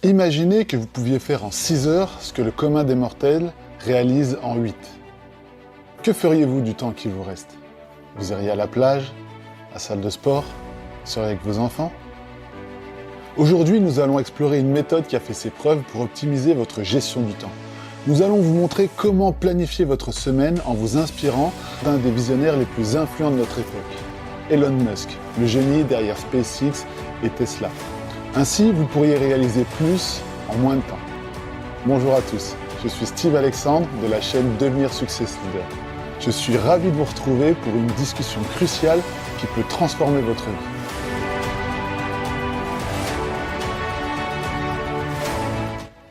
Imaginez que vous pouviez faire en 6 heures ce que le commun des mortels réalise en 8. Que feriez-vous du temps qui vous reste? Vous iriez à la plage, à la salle de sport, vous seriez avec vos enfants? Aujourd'hui, nous allons explorer une méthode qui a fait ses preuves pour optimiser votre gestion du temps. Nous allons vous montrer comment planifier votre semaine en vous inspirant d'un des visionnaires les plus influents de notre époque, Elon Musk, le génie derrière SpaceX et Tesla. Ainsi, vous pourriez réaliser plus en moins de temps. Bonjour à tous, je suis Steve Alexandre de la chaîne Devenir Success Leader. Je suis ravi de vous retrouver pour une discussion cruciale qui peut transformer votre vie.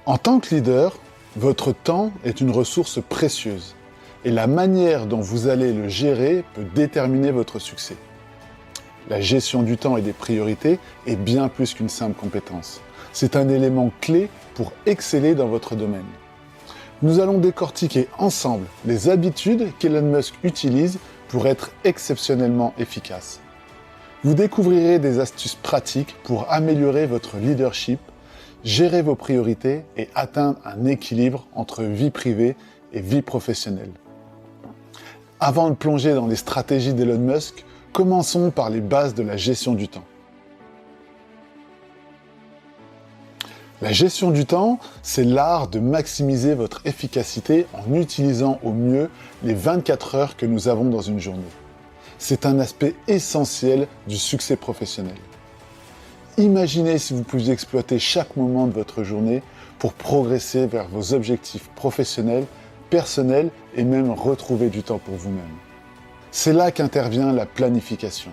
En tant que leader, votre temps est une ressource précieuse et la manière dont vous allez le gérer peut déterminer votre succès. La gestion du temps et des priorités est bien plus qu'une simple compétence. C'est un élément clé pour exceller dans votre domaine. Nous allons décortiquer ensemble les habitudes qu'Elon Musk utilise pour être exceptionnellement efficace. Vous découvrirez des astuces pratiques pour améliorer votre leadership, gérer vos priorités et atteindre un équilibre entre vie privée et vie professionnelle. Avant de plonger dans les stratégies d'Elon Musk, commençons par les bases de la gestion du temps. La gestion du temps, c'est l'art de maximiser votre efficacité en utilisant au mieux les 24 heures que nous avons dans une journée. C'est un aspect essentiel du succès professionnel. Imaginez si vous pouviez exploiter chaque moment de votre journée pour progresser vers vos objectifs professionnels, personnels et même retrouver du temps pour vous-même. C'est là qu'intervient la planification.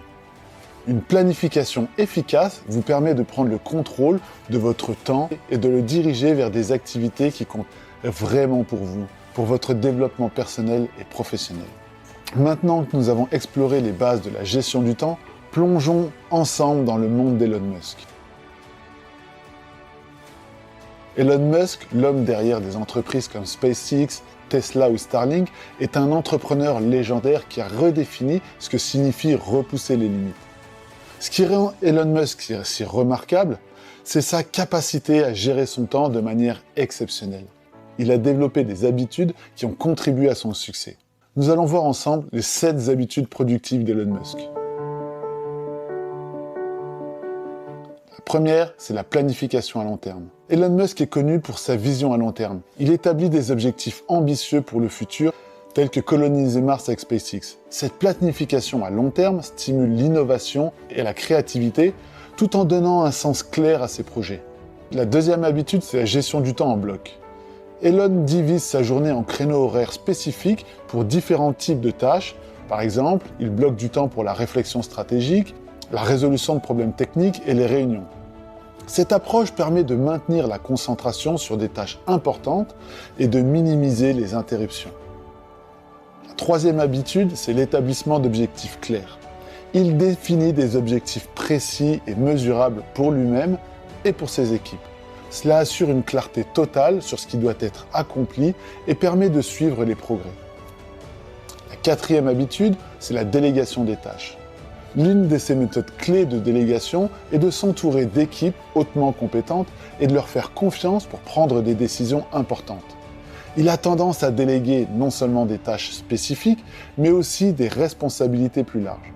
Une planification efficace vous permet de prendre le contrôle de votre temps et de le diriger vers des activités qui comptent vraiment pour vous, pour votre développement personnel et professionnel. Maintenant que nous avons exploré les bases de la gestion du temps, plongeons ensemble dans le monde d'Elon Musk. Elon Musk, l'homme derrière des entreprises comme SpaceX, Tesla ou Starlink, est un entrepreneur légendaire qui a redéfini ce que signifie repousser les limites. Ce qui rend Elon Musk si remarquable, c'est sa capacité à gérer son temps de manière exceptionnelle. Il a développé des habitudes qui ont contribué à son succès. Nous allons voir ensemble les 7 habitudes productives d'Elon Musk. La première, c'est la planification à long terme. Elon Musk est connu pour sa vision à long terme. Il établit des objectifs ambitieux pour le futur, tels que coloniser Mars avec SpaceX. Cette planification à long terme stimule l'innovation et la créativité, tout en donnant un sens clair à ses projets. La deuxième habitude, c'est la gestion du temps en bloc. Elon divise sa journée en créneaux horaires spécifiques pour différents types de tâches. Par exemple, il bloque du temps pour la réflexion stratégique, la résolution de problèmes techniques et les réunions. Cette approche permet de maintenir la concentration sur des tâches importantes et de minimiser les interruptions. La troisième habitude, c'est l'établissement d'objectifs clairs. Il définit des objectifs précis et mesurables pour lui-même et pour ses équipes. Cela assure une clarté totale sur ce qui doit être accompli et permet de suivre les progrès. La quatrième habitude, c'est la délégation des tâches. L'une de ces méthodes clés de délégation est de s'entourer d'équipes hautement compétentes et de leur faire confiance pour prendre des décisions importantes. Il a tendance à déléguer non seulement des tâches spécifiques, mais aussi des responsabilités plus larges.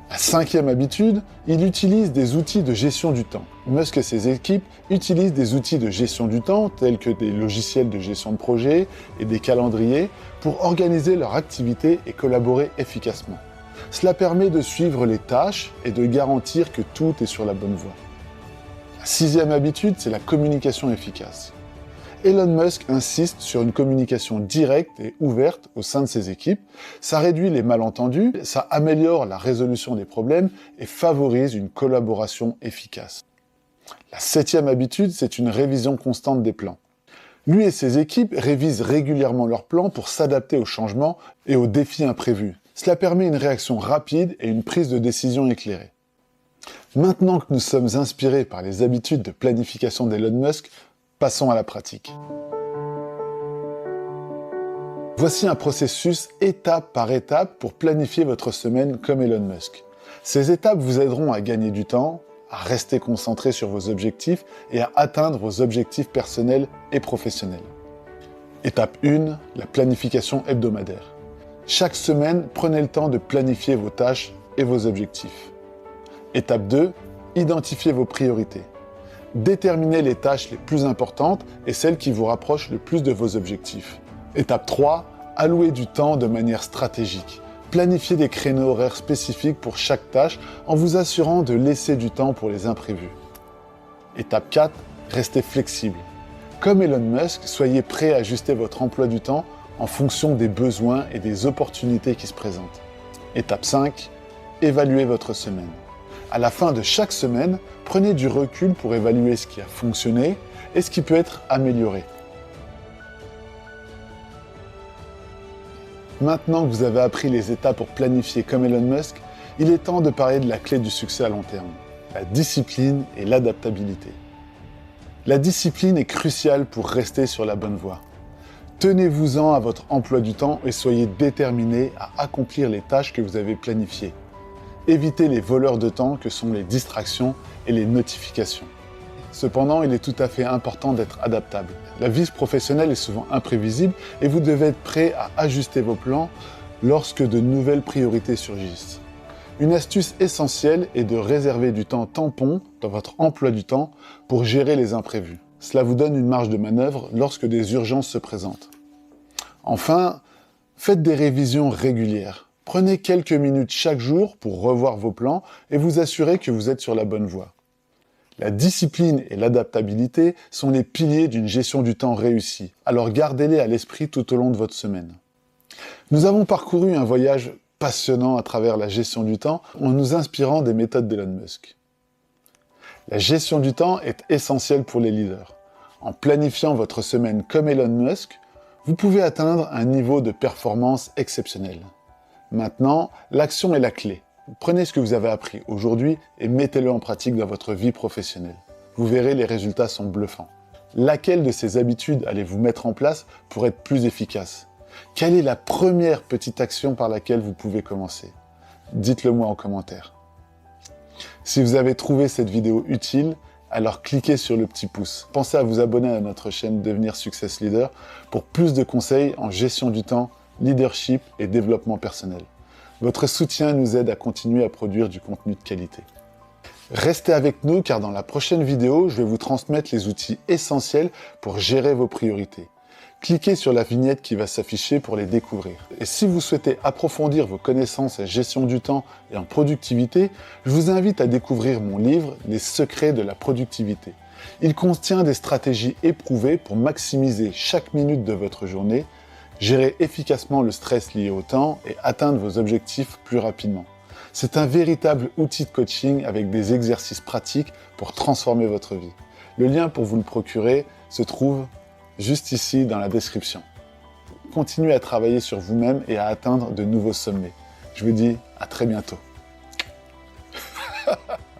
La cinquième habitude, il utilise des outils de gestion du temps. Musk et ses équipes utilisent des outils de gestion du temps, tels que des logiciels de gestion de projet et des calendriers, pour organiser leur activité et collaborer efficacement. Cela permet de suivre les tâches et de garantir que tout est sur la bonne voie. La sixième habitude, c'est la communication efficace. Elon Musk insiste sur une communication directe et ouverte au sein de ses équipes. Ça réduit les malentendus, ça améliore la résolution des problèmes et favorise une collaboration efficace. La septième habitude, c'est une révision constante des plans. Lui et ses équipes révisent régulièrement leurs plans pour s'adapter aux changements et aux défis imprévus. Cela permet une réaction rapide et une prise de décision éclairée. Maintenant que nous sommes inspirés par les habitudes de planification d'Elon Musk, passons à la pratique. Voici un processus étape par étape pour planifier votre semaine comme Elon Musk. Ces étapes vous aideront à gagner du temps, à rester concentré sur vos objectifs et à atteindre vos objectifs personnels et professionnels. Étape 1, la planification hebdomadaire. Chaque semaine, prenez le temps de planifier vos tâches et vos objectifs. Étape 2, identifiez vos priorités. Déterminez les tâches les plus importantes et celles qui vous rapprochent le plus de vos objectifs. Étape 3, allouez du temps de manière stratégique. Planifiez des créneaux horaires spécifiques pour chaque tâche en vous assurant de laisser du temps pour les imprévus. Étape 4, restez flexible. Comme Elon Musk, soyez prêt à ajuster votre emploi du temps en fonction des besoins et des opportunités qui se présentent. Étape 5, évaluez votre semaine. À la fin de chaque semaine, prenez du recul pour évaluer ce qui a fonctionné et ce qui peut être amélioré. Maintenant que vous avez appris les étapes pour planifier comme Elon Musk, il est temps de parler de la clé du succès à long terme, la discipline et l'adaptabilité. La discipline est cruciale pour rester sur la bonne voie. Tenez-vous-en à votre emploi du temps et soyez déterminé à accomplir les tâches que vous avez planifiées. Évitez les voleurs de temps que sont les distractions et les notifications. Cependant, il est tout à fait important d'être adaptable. La vie professionnelle est souvent imprévisible et vous devez être prêt à ajuster vos plans lorsque de nouvelles priorités surgissent. Une astuce essentielle est de réserver du temps tampon dans votre emploi du temps pour gérer les imprévus. Cela vous donne une marge de manœuvre lorsque des urgences se présentent. Enfin, faites des révisions régulières. Prenez quelques minutes chaque jour pour revoir vos plans et vous assurer que vous êtes sur la bonne voie. La discipline et l'adaptabilité sont les piliers d'une gestion du temps réussie, alors gardez-les à l'esprit tout au long de votre semaine. Nous avons parcouru un voyage passionnant à travers la gestion du temps en nous inspirant des méthodes d'Elon Musk. La gestion du temps est essentielle pour les leaders. En planifiant votre semaine comme Elon Musk, vous pouvez atteindre un niveau de performance exceptionnel. Maintenant, l'action est la clé. Prenez ce que vous avez appris aujourd'hui et mettez-le en pratique dans votre vie professionnelle. Vous verrez, les résultats sont bluffants. Laquelle de ces habitudes allez-vous mettre en place pour être plus efficace ? Quelle est la première petite action par laquelle vous pouvez commencer ? Dites-le moi en commentaire. Si vous avez trouvé cette vidéo utile, alors cliquez sur le petit pouce. Pensez à vous abonner à notre chaîne Devenir Success Leader pour plus de conseils en gestion du temps, leadership et développement personnel. Votre soutien nous aide à continuer à produire du contenu de qualité. Restez avec nous car dans la prochaine vidéo, je vais vous transmettre les outils essentiels pour gérer vos priorités. Cliquez sur la vignette qui va s'afficher pour les découvrir. Et si vous souhaitez approfondir vos connaissances en gestion du temps et en productivité, je vous invite à découvrir mon livre « Les secrets de la productivité ». Il contient des stratégies éprouvées pour maximiser chaque minute de votre journée, gérer efficacement le stress lié au temps et atteindre vos objectifs plus rapidement. C'est un véritable outil de coaching avec des exercices pratiques pour transformer votre vie. Le lien pour vous le procurer se trouve juste ici dans la description. Continuez à travailler sur vous-même et à atteindre de nouveaux sommets. Je vous dis à très bientôt.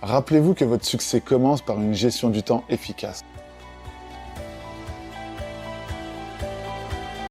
Rappelez-vous que votre succès commence par une gestion du temps efficace.